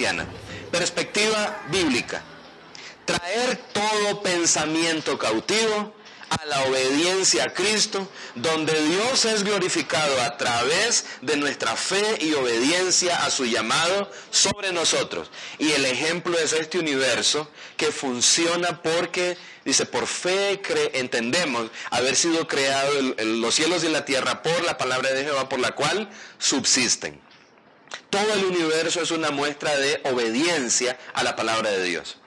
cristiana. Perspectiva bíblica. Traer todo pensamiento cautivo a la obediencia a Cristo, donde Dios es glorificado a través de nuestra fe y obediencia a su llamado sobre nosotros. Y el ejemplo es este universo que funciona porque, dice, por fe entendemos haber sido creados los cielos y la tierra por la palabra de Jehová, por la cual subsisten. Todo el universo es una muestra de obediencia a la palabra de Dios.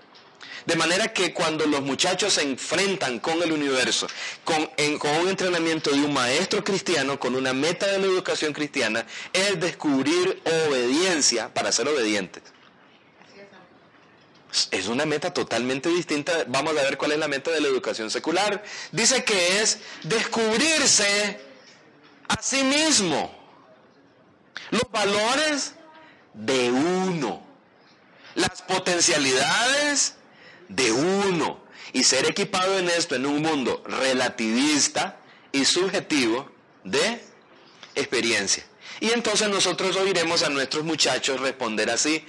De manera que cuando los muchachos se enfrentan con el universo, con un entrenamiento de un maestro cristiano, con una meta de la educación cristiana, es descubrir obediencia para ser obedientes. Es una meta totalmente distinta. Vamos a ver cuál es la meta de la educación secular. Dice que es descubrirse a sí mismo, los valores de uno, las potencialidades de uno, y ser equipado en esto en un mundo relativista y subjetivo de experiencia. Y entonces nosotros oiremos a nuestros muchachos responder así: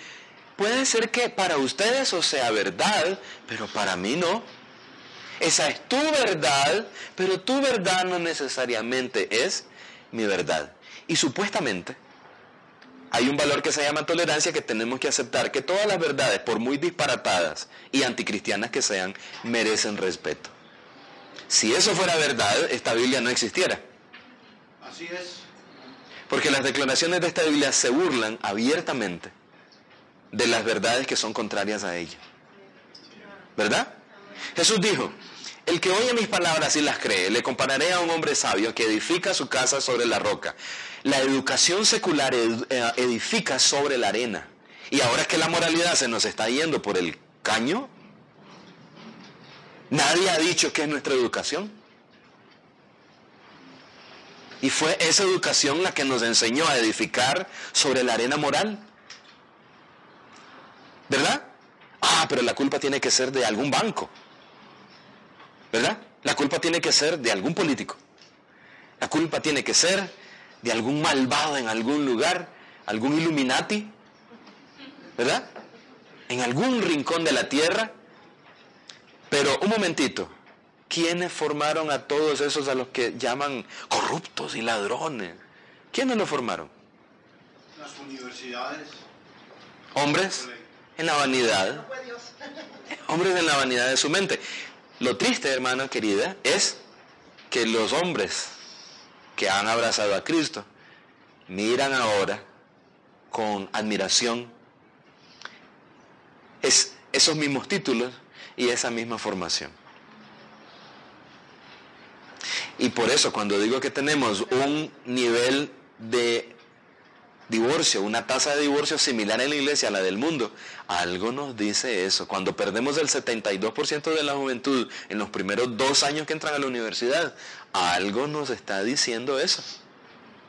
puede ser que para ustedes eso sea verdad, pero para mí no. Esa es tu verdad, pero tu verdad no necesariamente es mi verdad. Y supuestamente hay un valor que se llama tolerancia, que tenemos que aceptar que todas las verdades, por muy disparatadas y anticristianas que sean, merecen respeto. Si eso fuera verdad, esta Biblia no existiera. Así es. Porque las declaraciones de esta Biblia se burlan abiertamente de las verdades que son contrarias a ella. ¿Verdad? Jesús dijo: el que oye mis palabras y las cree, le compararé a un hombre sabio que edifica su casa sobre la roca. La educación secular edifica sobre la arena. Y ahora que la moralidad se nos está yendo por el caño, nadie ha dicho que es nuestra educación. Y fue esa educación la que nos enseñó a edificar sobre la arena moral. ¿Verdad? Pero la culpa tiene que ser de algún banco. ¿Verdad? La culpa tiene que ser de algún político. La culpa tiene que ser de algún malvado en algún lugar, algún Illuminati, ¿verdad? En algún rincón de la tierra. Pero un momentito, ¿quiénes formaron a todos esos a los que llaman corruptos y ladrones? ¿Quiénes los formaron? Las universidades. Hombres en la vanidad. Hombres en la vanidad de su mente. Lo triste, hermana querida, es que los hombres que han abrazado a Cristo miran ahora con admiración esos mismos títulos y esa misma formación. Y por eso, cuando digo que tenemos un nivel de divorcio, una tasa de divorcio similar en la iglesia a la del mundo, algo nos dice eso. Cuando perdemos el 72% de la juventud en los primeros 2 años que entran a la universidad, algo nos está diciendo eso.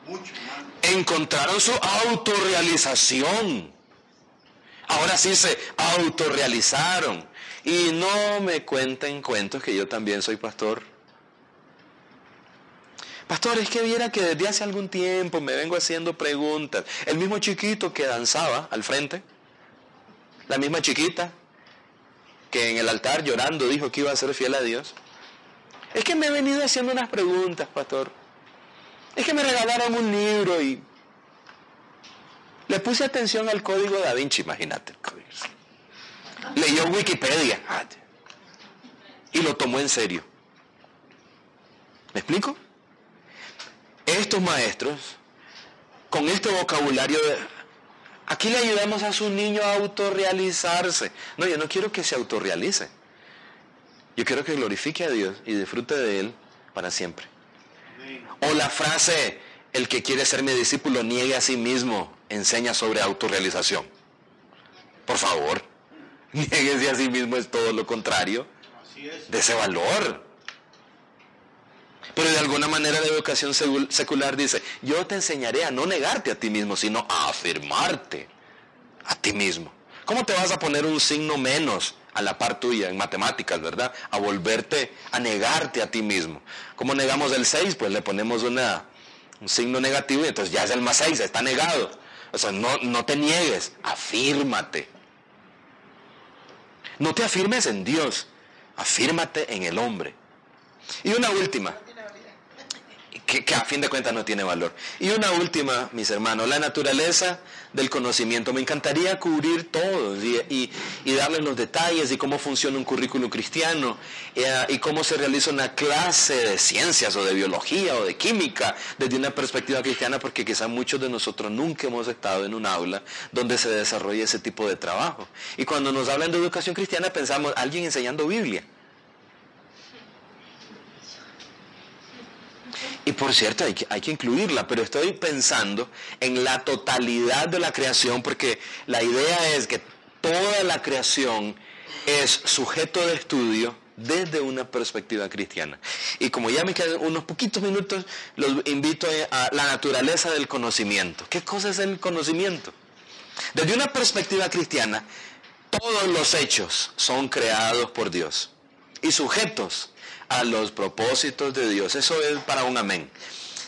Mucho más. Encontraron su autorrealización. Ahora sí se autorrealizaron. Y no me cuenten cuentos que yo también soy pastor. Pastor, es que viera que desde hace algún tiempo me vengo haciendo preguntas. El mismo chiquito que danzaba al frente, la misma chiquita que en el altar llorando dijo que iba a ser fiel a Dios. Es que me he venido haciendo unas preguntas, pastor. Es que me regalaron un libro y le puse atención al código Da Vinci, imagínate el código. Leyó Wikipedia y lo tomó en serio. ¿Me explico? Estos maestros, con este vocabulario, aquí le ayudamos a su niño a autorrealizarse. No, yo no quiero que se autorrealice. Yo quiero que glorifique a Dios y disfrute de Él para siempre. O la frase: el que quiere ser mi discípulo niegue a sí mismo, enseña sobre autorrealización. Por favor, niéguese a sí mismo, es todo lo contrario de ese valor. Pero de alguna manera la educación secular dice: yo te enseñaré a no negarte a ti mismo, sino a afirmarte a ti mismo. ¿Cómo te vas a poner un signo menos a la par tuya en matemáticas, verdad? A volverte, a negarte a ti mismo. ¿Cómo negamos el 6? Pues le ponemos un signo negativo y entonces ya es el +6, está negado. O sea, no te niegues, afírmate. No te afirmes en Dios, afírmate en el hombre. Y una última, que a fin de cuentas no tiene valor. Y una última, mis hermanos, la naturaleza del conocimiento. Me encantaría cubrir todo y darles los detalles y cómo funciona un currículo cristiano y cómo se realiza una clase de ciencias o de biología o de química desde una perspectiva cristiana, porque quizás muchos de nosotros nunca hemos estado en un aula donde se desarrolla ese tipo de trabajo. Y cuando nos hablan de educación cristiana pensamos, alguien enseñando Biblia. Y por cierto, hay que incluirla, pero estoy pensando en la totalidad de la creación, porque la idea es que toda la creación es sujeto de estudio desde una perspectiva cristiana. Y como ya me quedan unos poquitos minutos, los invito a la naturaleza del conocimiento. ¿Qué cosa es el conocimiento? Desde una perspectiva cristiana, todos los hechos son creados por Dios y sujetos a los propósitos de Dios. Eso es para un amén.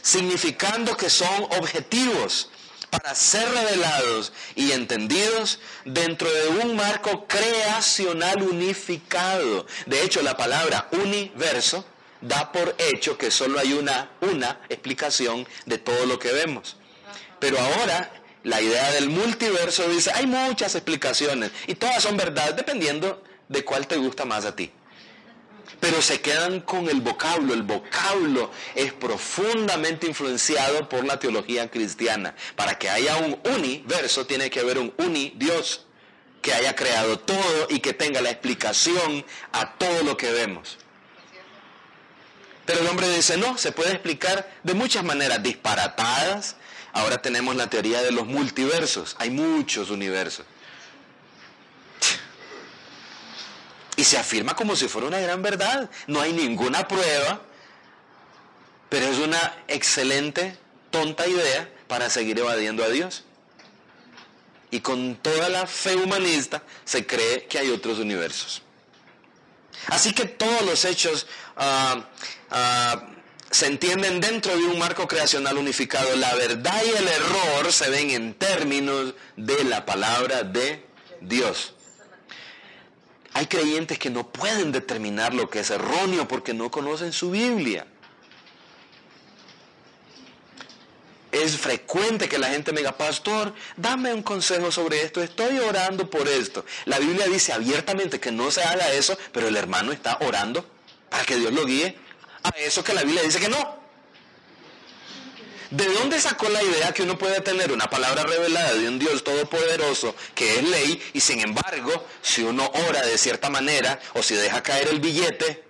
Significando que son objetivos para ser revelados y entendidos dentro de un marco creacional unificado. De hecho, la palabra universo da por hecho que solo hay una explicación de todo lo que vemos. Pero ahora la idea del multiverso dice, hay muchas explicaciones y todas son verdad dependiendo de cuál te gusta más a ti. Pero se quedan con el vocablo. El vocablo es profundamente influenciado por la teología cristiana. Para que haya un universo tiene que haber un unidios que haya creado todo y que tenga la explicación a todo lo que vemos. Pero el hombre dice, no, se puede explicar de muchas maneras disparatadas. Ahora tenemos la teoría de los multiversos. Hay muchos universos. Y se afirma como si fuera una gran verdad. No hay ninguna prueba, pero es una excelente, tonta idea para seguir evadiendo a Dios. Y con toda la fe humanista se cree que hay otros universos. Así que todos los hechos se entienden dentro de un marco creacional unificado. La verdad y el error se ven en términos de la palabra de Dios. Hay creyentes que no pueden determinar lo que es erróneo porque no conocen su Biblia. Es frecuente que la gente me diga, pastor, dame un consejo sobre esto, estoy orando por esto. La Biblia dice abiertamente que no se haga eso, pero el hermano está orando para que Dios lo guíe a eso que la Biblia dice que no. ¿De dónde sacó la idea que uno puede tener una palabra revelada de un Dios todopoderoso que es ley y sin embargo, si uno ora de cierta manera o si deja caer el billete,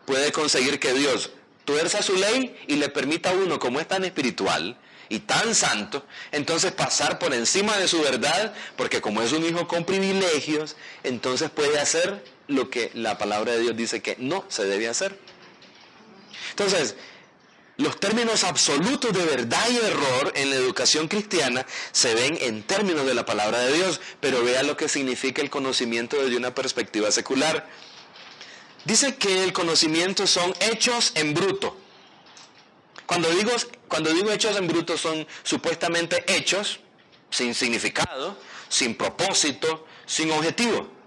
puede conseguir que Dios tuerza su ley y le permita a uno, como es tan espiritual y tan santo, entonces pasar por encima de su verdad, porque como es un hijo con privilegios, entonces puede hacer lo que la palabra de Dios dice que no se debe hacer? Entonces, los términos absolutos de verdad y error en la educación cristiana se ven en términos de la palabra de Dios, pero vea lo que significa el conocimiento desde una perspectiva secular. Dice que el conocimiento son hechos en bruto. Cuando digo hechos en bruto son supuestamente hechos sin significado, sin propósito, sin objetivo.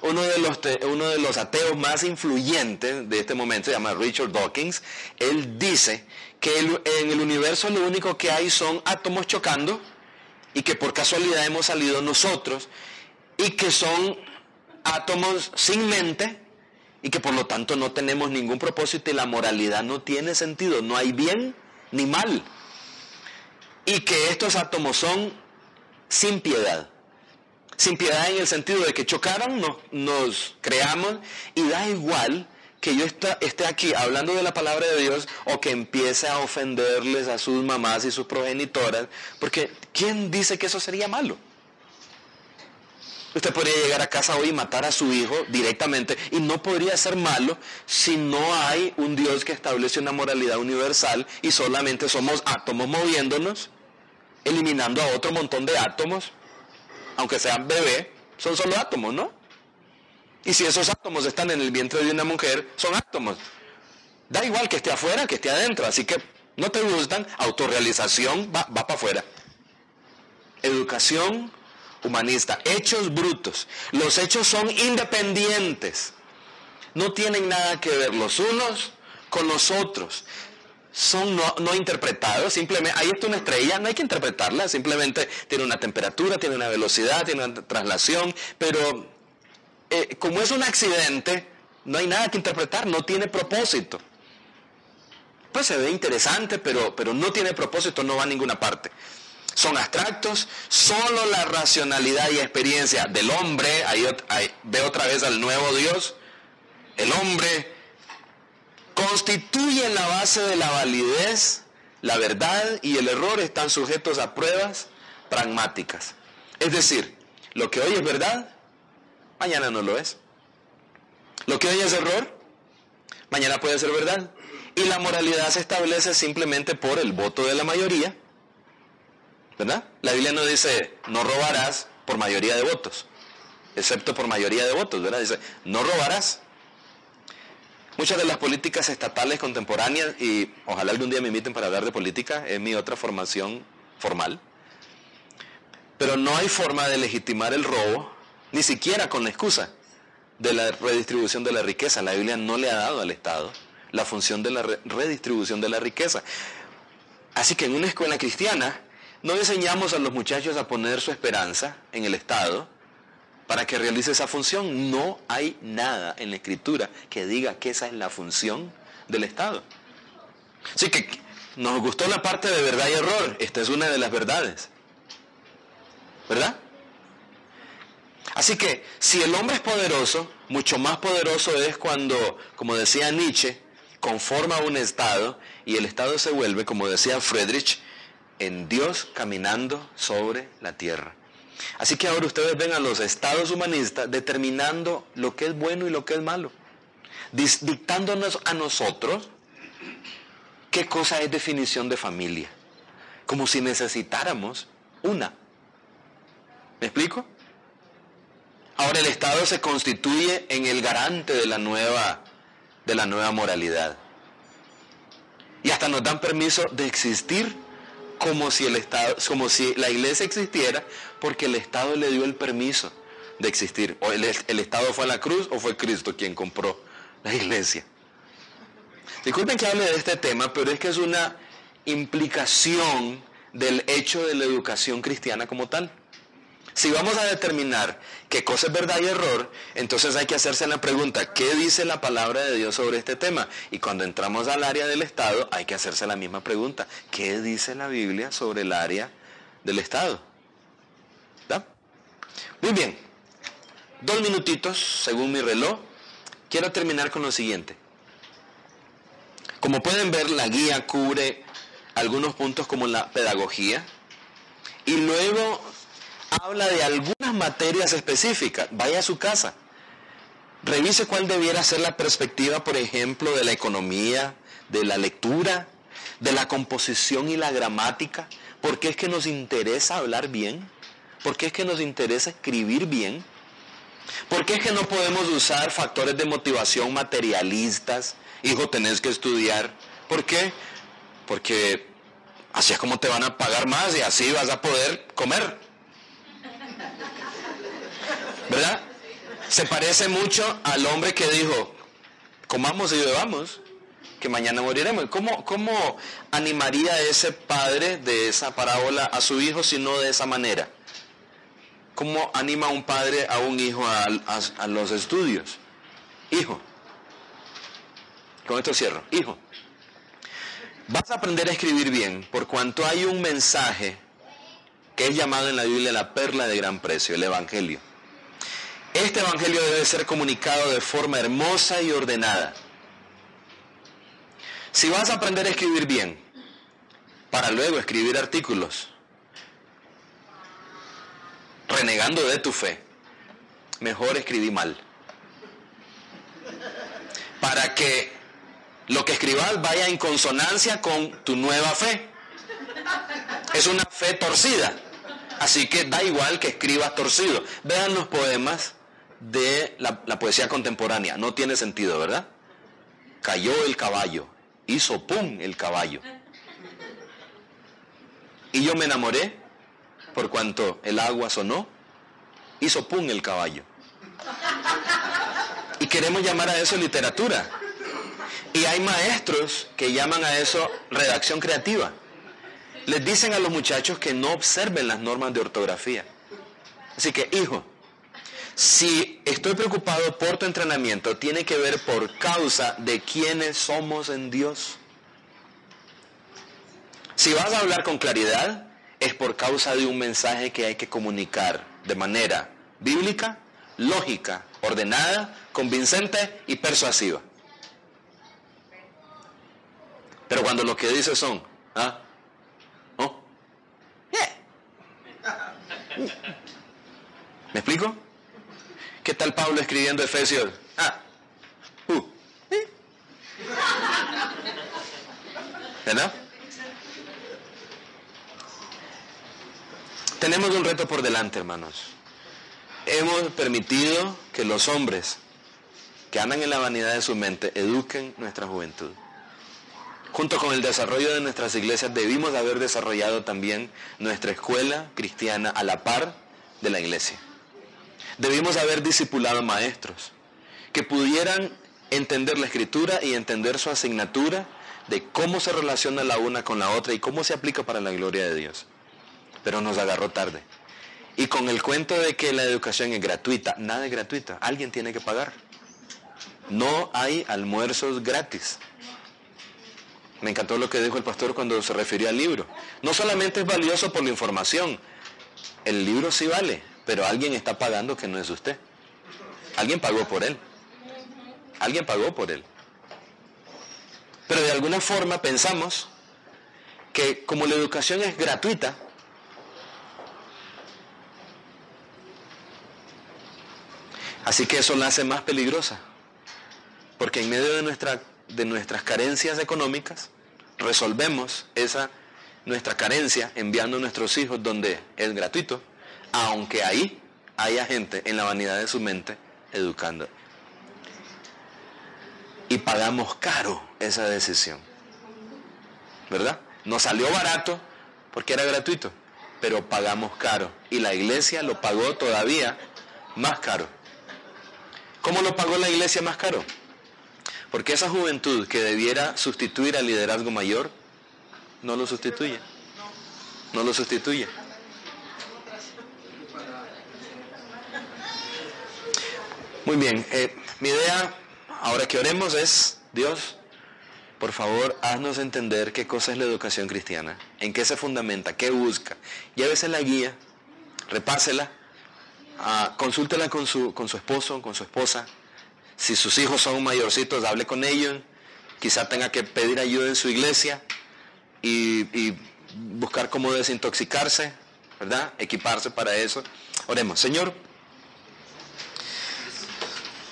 Uno de los ateos más influyentes de este momento se llama Richard Dawkins. Él dice que en el universo lo único que hay son átomos chocando y que por casualidad hemos salido nosotros y que son átomos sin mente y que por lo tanto no tenemos ningún propósito y la moralidad no tiene sentido, no hay bien ni mal. Y que estos átomos son sin piedad. Sin piedad en el sentido de que chocaron, nos creamos y da igual que yo esté aquí hablando de la palabra de Dios o que empiece a ofenderles a sus mamás y sus progenitoras, porque ¿quién dice que eso sería malo? Usted podría llegar a casa hoy y matar a su hijo directamente y no podría ser malo si no hay un Dios que establece una moralidad universal y solamente somos átomos moviéndonos, eliminando a otro montón de átomos. Aunque sean bebé, son solo átomos, ¿no? Y si esos átomos están en el vientre de una mujer, son átomos. Da igual que esté afuera, que esté adentro. Así que no te gustan, autorrealización va para afuera. educación humanista, hechos brutos. Los hechos son independientes, no tienen nada que ver los unos con los otros. Son no interpretados, simplemente, ahí está una estrella, no hay que interpretarla, simplemente tiene una temperatura, tiene una velocidad, tiene una traslación, pero como es un accidente, no hay nada que interpretar, no tiene propósito. Pues se ve interesante, pero no tiene propósito, no va a ninguna parte. Son abstractos, solo la racionalidad y experiencia del hombre, ahí ve otra vez al nuevo Dios, el hombre constituye la base de la validez, la verdad y el error están sujetos a pruebas pragmáticas. Es decir, lo que hoy es verdad, mañana no lo es. Lo que hoy es error, mañana puede ser verdad. Y la moralidad se establece simplemente por el voto de la mayoría, ¿verdad? La Biblia no dice, no robarás por mayoría de votos, excepto por mayoría de votos, ¿verdad? Dice, no robarás. Muchas de las políticas estatales contemporáneas, y ojalá algún día me inviten para hablar de política, es mi otra formación formal, pero no hay forma de legitimar el robo, ni siquiera con la excusa de la redistribución de la riqueza. La Biblia no le ha dado al Estado la función de la redistribución de la riqueza. Así que en una escuela cristiana no enseñamos a los muchachos a poner su esperanza en el Estado para que realice esa función. No hay nada en la Escritura que diga que esa es la función del Estado. Así que nos gustó la parte de verdad y error. Esta es una de las verdades, ¿verdad? Así que si el hombre es poderoso, mucho más poderoso es cuando, como decía Nietzsche, conforma un Estado y el Estado se vuelve, como decía Friedrich, en Dios caminando sobre la tierra. Así que ahora ustedes ven a los estados humanistas determinando lo que es bueno y lo que es malo, dictándonos a nosotros qué cosa es definición de familia, como si necesitáramos una. ¿Me explico? Ahora el Estado se constituye en el garante de la nueva moralidad. Y hasta nos dan permiso de existir como si la iglesia existiera, porque el Estado le dio el permiso de existir. O el Estado fue a la cruz o fue Cristo quien compró la iglesia. Disculpen que hable de este tema, pero es que es una implicación del hecho de la educación cristiana como tal. Si vamos a determinar qué cosa es verdad y error, entonces hay que hacerse la pregunta, ¿qué dice la palabra de Dios sobre este tema? Y cuando entramos al área del Estado, hay que hacerse la misma pregunta, ¿qué dice la Biblia sobre el área del Estado? ¿Da? Muy bien, 2 minutitos según mi reloj. Quiero terminar con lo siguiente. Como pueden ver, la guía cubre algunos puntos como la pedagogía y luego habla de algunas materias específicas. Vaya a su casa, revise cuál debiera ser la perspectiva, por ejemplo, de la economía, de la lectura, de la composición y la gramática. ¿Por qué es que nos interesa hablar bien? ¿Por qué es que nos interesa escribir bien? ¿Por qué es que no podemos usar factores de motivación materialistas? Hijo, tenés que estudiar. ¿Por qué? Porque así es como te van a pagar más y así vas a poder comer, ¿verdad? Se parece mucho al hombre que dijo, comamos y bebamos, que mañana moriremos. ¿Cómo animaría ese padre de esa parábola a su hijo si no de esa manera? ¿Cómo anima un padre a un hijo a los estudios? Hijo, con esto cierro, hijo, vas a aprender a escribir bien por cuanto hay un mensaje que es llamado en la Biblia la perla de gran precio, el Evangelio. Este Evangelio debe ser comunicado de forma hermosa y ordenada. Si vas a aprender a escribir bien, para luego escribir artículos, renegando de tu fe, mejor escribí mal. Para que lo que escribas vaya en consonancia con tu nueva fe. Es una fe torcida, así que da igual que escribas torcido. Vean los poemas de la poesía contemporánea, no tiene sentido, ¿verdad? Cayó el caballo, hizo pum el caballo. Y yo me enamoré por cuanto el agua sonó, hizo pum el caballo. Y queremos llamar a eso literatura. Y hay maestros que llaman a eso redacción creativa. Les dicen a los muchachos que no observen las normas de ortografía. Así que, hijo, si estoy preocupado por tu entrenamiento, tiene que ver por causa de quiénes somos en Dios. Si vas a hablar con claridad, es por causa de un mensaje que hay que comunicar de manera bíblica, lógica, ordenada, convincente y persuasiva. Pero cuando lo que dice son, ¿no? ¿Me explico? ¿Qué tal Pablo escribiendo Efesios? ¿Verdad? Tenemos un reto por delante, hermanos. Hemos permitido que los hombres que andan en la vanidad de su mente eduquen nuestra juventud. Junto con el desarrollo de nuestras iglesias, debimos haber desarrollado también nuestra escuela cristiana a la par de la iglesia. Debimos haber discipulado maestros que pudieran entender la escritura y entender su asignatura de cómo se relaciona la una con la otra y cómo se aplica para la gloria de Dios. Pero nos agarró tarde. Y con el cuento de que la educación es gratuita, nada es gratuita, alguien tiene que pagar. No hay almuerzos gratis. Me encantó lo que dijo el pastor cuando se refirió al libro. No solamente es valioso por la información, el libro sí vale, pero alguien está pagando que no es usted. Alguien pagó por él. Alguien pagó por él. Pero de alguna forma pensamos que como la educación es gratuita, así que eso la hace más peligrosa. Porque en medio de nuestras carencias económicas, resolvemos nuestra carencia enviando a nuestros hijos donde es gratuito, aunque ahí haya gente en la vanidad de su mente educando. Y pagamos caro esa decisión, ¿verdad? Nos salió barato porque era gratuito, pero pagamos caro. Y la iglesia lo pagó todavía más caro. ¿Cómo lo pagó la iglesia más caro? Porque esa juventud que debiera sustituir al liderazgo mayor, no lo sustituye. No lo sustituye. Muy bien, mi idea, ahora que oremos, es, Dios, por favor, haznos entender qué cosa es la educación cristiana, en qué se fundamenta, qué busca. Llévese la guía, repásela, consúltela con su esposo, con su esposa. Si sus hijos son mayorcitos, hable con ellos. Quizá tenga que pedir ayuda en su iglesia y buscar cómo desintoxicarse, ¿verdad? Equiparse para eso. Oremos. Señor,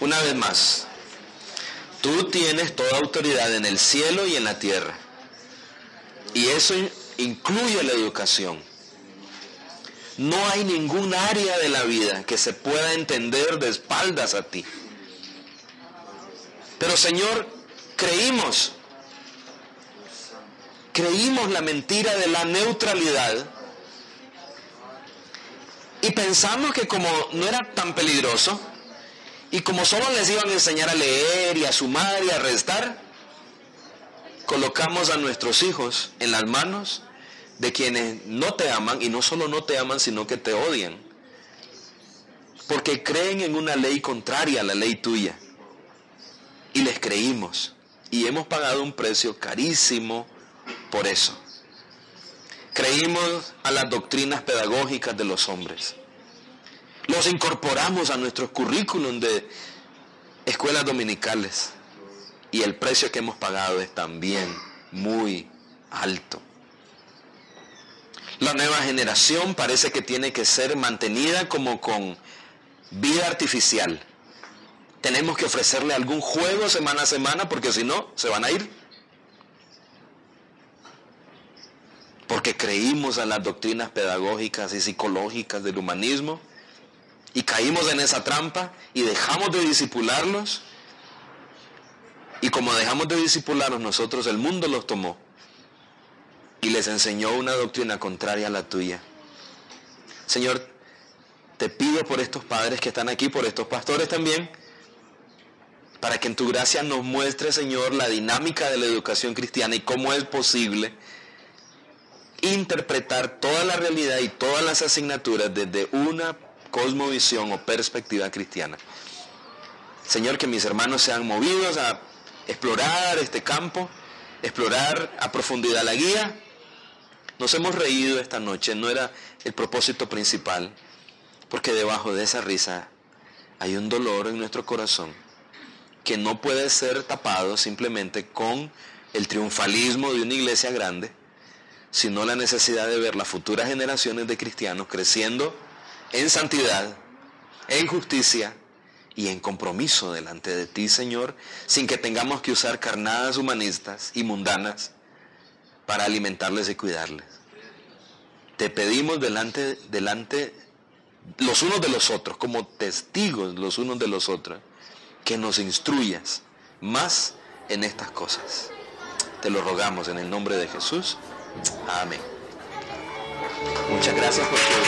una vez más, tú tienes toda autoridad en el cielo y en la tierra. Y eso incluye la educación. No hay ningún área de la vida que se pueda entender de espaldas a ti. Pero Señor, creímos la mentira de la neutralidad y pensamos que como no era tan peligroso y como solo les iban a enseñar a leer y a sumar y a restar, colocamos a nuestros hijos en las manos de quienes no te aman, y no solo no te aman, sino que te odian, porque creen en una ley contraria a la ley tuya. Y les creímos, y hemos pagado un precio carísimo por eso. Creímos a las doctrinas pedagógicas de los hombres. Los incorporamos a nuestros currículum de escuelas dominicales. Y el precio que hemos pagado es también muy alto. La nueva generación parece que tiene que ser mantenida como con vida artificial. Tenemos que ofrecerle algún juego semana a semana porque si no, se van a ir. Porque creímos en las doctrinas pedagógicas y psicológicas del humanismo y caímos en esa trampa y dejamos de discipularlos. Y como dejamos de discipularlos nosotros, el mundo los tomó y les enseñó una doctrina contraria a la tuya. Señor, te pido por estos padres que están aquí, por estos pastores también, para que en tu gracia nos muestre, Señor, la dinámica de la educación cristiana y cómo es posible interpretar toda la realidad y todas las asignaturas desde una cosmovisión o perspectiva cristiana. Señor, que mis hermanos sean movidos a explorar este campo, explorar a profundidad la guía. Nos hemos reído esta noche, no era el propósito principal, porque debajo de esa risa hay un dolor en nuestro corazón que no puede ser tapado simplemente con el triunfalismo de una iglesia grande, sino la necesidad de ver las futuras generaciones de cristianos creciendo en santidad, en justicia y en compromiso delante de ti, Señor, sin que tengamos que usar carnadas humanistas y mundanas para alimentarles y cuidarles. Te pedimos delante los unos de los otros, como testigos los unos de los otros, que nos instruyas más en estas cosas. Te lo rogamos en el nombre de Jesús. Amén. Muchas gracias por tu tiempo.